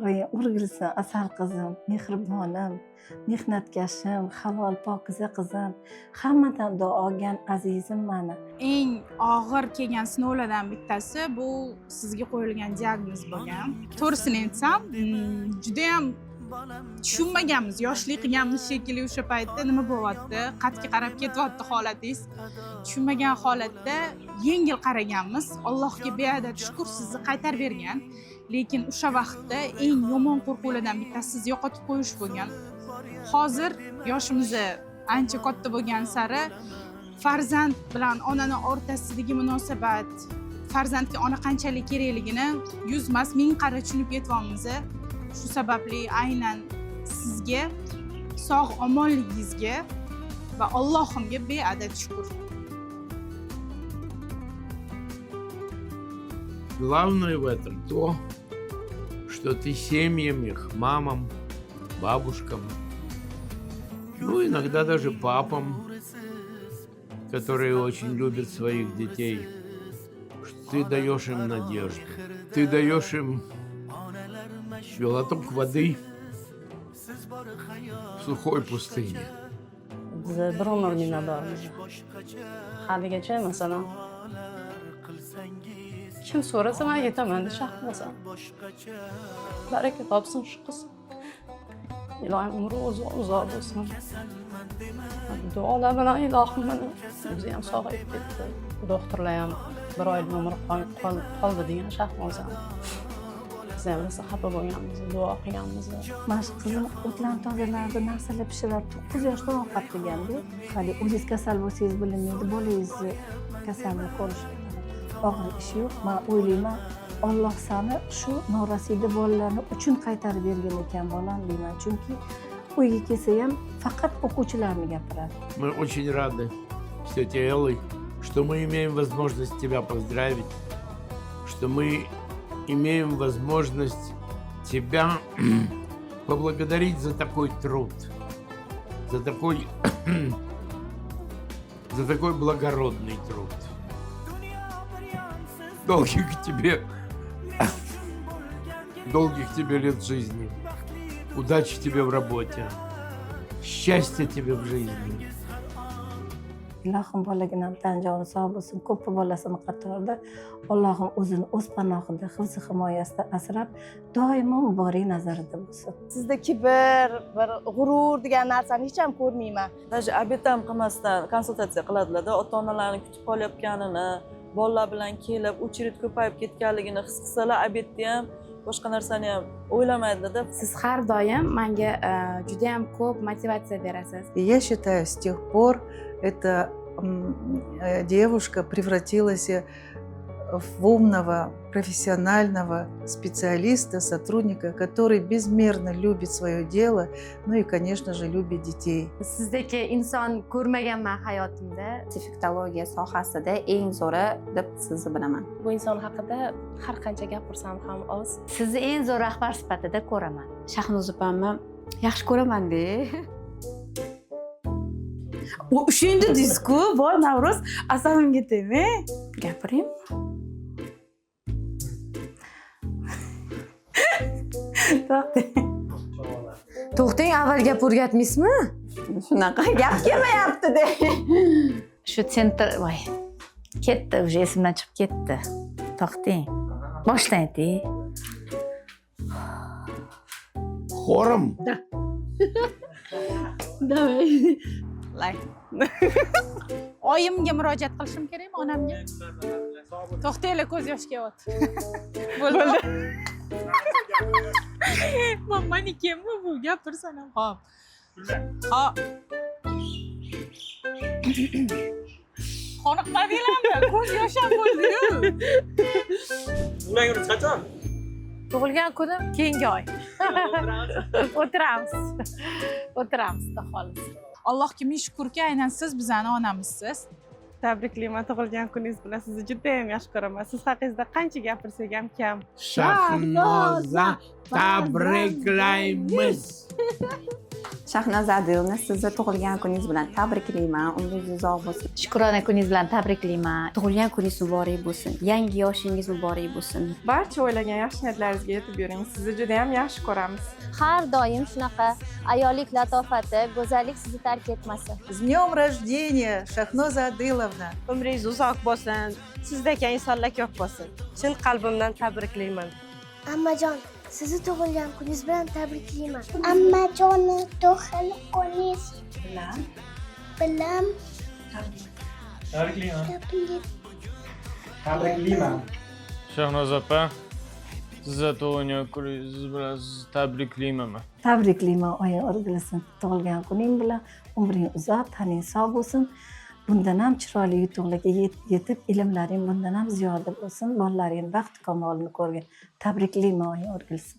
Xudoyim o'rgilsin asal qizim, mehribonim, mehnatkashim, halol pokiza qizim, hammadan duo olgan azizim mani. Eng og'ir kelgan sinovlardan bittasi bu sizga qo'yilgan diagnoz bo'lgan. To'g'risini aytsam, juda ham tushunmaganmiz, yoshlik qilganmiz shekilli o'sha paytda nima bo'lyapti, qatga qarab ketyapti holatingiz. Tushunmagan holatda yengil qaraganmiz. Allohga beadad shukr sizni qaytarib bergan. Lekin o'sha vaqtda eng yomon qo'rquvlardan bittasi sizni yo'qotib qo'yish bo'lgan. Hozir yoshimiz ancha katta bo'lgan sari farzand bilan onaning o'rtasidagi munosabat, farzandga ona qanchalik kerakligini 100 emas 1000 qaror tushunib yetyapmiz. Shu sababli aynan sizga sog' omonligingizga va Allohimga beadad shukr. Главное в этом то, что ты семьям их, мамам, бабушкам, ну иногда даже папам, которые очень любят своих детей, что ты даешь им надежду, ты даешь им глоток воды в сухой пустыне. Biz bir umr minnatdormiz. Haligacha masalan kim so'rasa men aytaman deb shaqmasam. Baraka topsin shu qiz. Ilohim umri uzoq bo'lsin. Duolar bilan ilohim meni o'zi ham sog'ayib ketdi. Doktorlar ham bir oylik umri qoldi degan shaqmasam. Biz ham rosa xafa bo'lganmiz, duo qilganmiz. Mana shu qizim o'tlan tozalarida narsalar pishirib 9 yoshda vafot qilganda, hali o'zingiz kasal bo'lsangiz bilinmaydi, bolangizni kasallik ko'rish og'ir ish yo'q. Men o'ylayman, Alloh seni shu norasida bolalarni uchun qaytarib bergan ekan bolam deyman. Chunki uyga kelsa ham faqat o'quvchilarni gapiradi. Мы очень рады с тетей Эллой, что мы имеем возможность тебя поздравить, что мы имеем возможность тебя поблагодарить за такой труд, за такой благородный труд. Долгих тебе лет жизни, удачи тебе в работе, счастья тебе в жизни. Ilohim bolaginam tan joni sog' bo'lsin, ko'p bolasini qatorida Allohim o'zini o'z panohida, hifzi himoyasida asrab, doimo muborak nazarida bo'lsin. Sizda kibr, bir g'urur degan narsani hech ham ko'rmayman. Даже obed ham qilmasdan konsultatsiya qiladilar-da, ota-onalarni kutib qolayotganini, bolalar bilan kelib, очередь ko'payib ketganligini his qilsalar, obedda ham boshqa narsani ham o'ylamaydilar-da. Siz har doim menga juda ham ko'p motivatsiya berasiz. Я считаю, с тех пор эта девушка превратилась в умного, профессионального специалиста, сотрудника, который безмерно любит свое дело, ну и, конечно же, любит детей. Sizdagi inson ko'rmaganman hayotimda. Infektologiya sohasida eng zo'ri deb sizni bilaman. Bu inson haqida har qancha gapirsam ham oz. Sizni eng zo'r rahbar sifatida ko'raman. Shahnoz opamni yaxshi ko'raman-da. O'shanda disku, voy Navruz, asabimga tegma. Gapiring. To'xtang, avval gap o'rgatmaysizmi? Shunaqa gap kelmayapti-da. Shu sentr, voy. Ketdi, уже esimdan chiqib ketdi. To'xtang. Boshlang-da. Хором? Да. Давай. Oyimga murojaat qilishim kerakmi, onamga? To'xtanglar, ko'z yosh kelyapti. Bo'ldi. Mammanikimi bu? Gapirsan ham. Xo'p. Xo'p. Qoniqmadinglarmi? Ko'z yosh ham bo'ldi-yu. Nimaga qachon? Tug'ilgan kunim keyingi oy. O'tiramiz. O'tiramiz, xudo xolis. Allohga ming shukrki, aynan siz bizani onamizsiz. Tabriklayman tug'ilgan kuningiz bilan. Sizni juda ham yaxshi ko'raman. Siz haqingizda qancha gapirsak ham kam. Shahnoza, tabriklaymiz. Shahnoza Adilovna, sizni tug'ilgan kuningiz bilan tabriklayman. Umringiz uzoq bo'lsin. Shukrona kuningiz bilan tabriklayman. Tug'ilgan kuningiz muborak bo'lsin. Yangi yoshingiz muborak bo'lsin. Barcha o'ylagan yaxshi niyatlaringizga yetib yuring. Sizni juda ham yaxshi ko'ramiz. Har doim shunaqa ayollik latofati, go'zallik sizni tark etmasin. С днем рождения, Шахноза Адиловна! Umringiz uzoq bo'lsin. Sizdagi insonlar ko'p bo'lsin. Chin qalbimdan tabriklayman. Ammajon, sizni tug'ilgan kuningiz bilan tabriklayman. Ammajonni tug'ilgan kuningiz bilan tabriklayman. Shahnoz opa, sizni tug'ilgan kuningiz bilan sizni tabriklayman. Tabriklayman oying o'rgilsin. Tug'ilgan kuning bilan umring uzoq, taning sog' bo'lsin. Bundan ham chiroyli yutuqlarga yetib, ilmlaring bundan ham ziyoda bo'lsin. Bolalaring baxt kamolini ko'rgin. Tabriklayman oying o'rgilsin.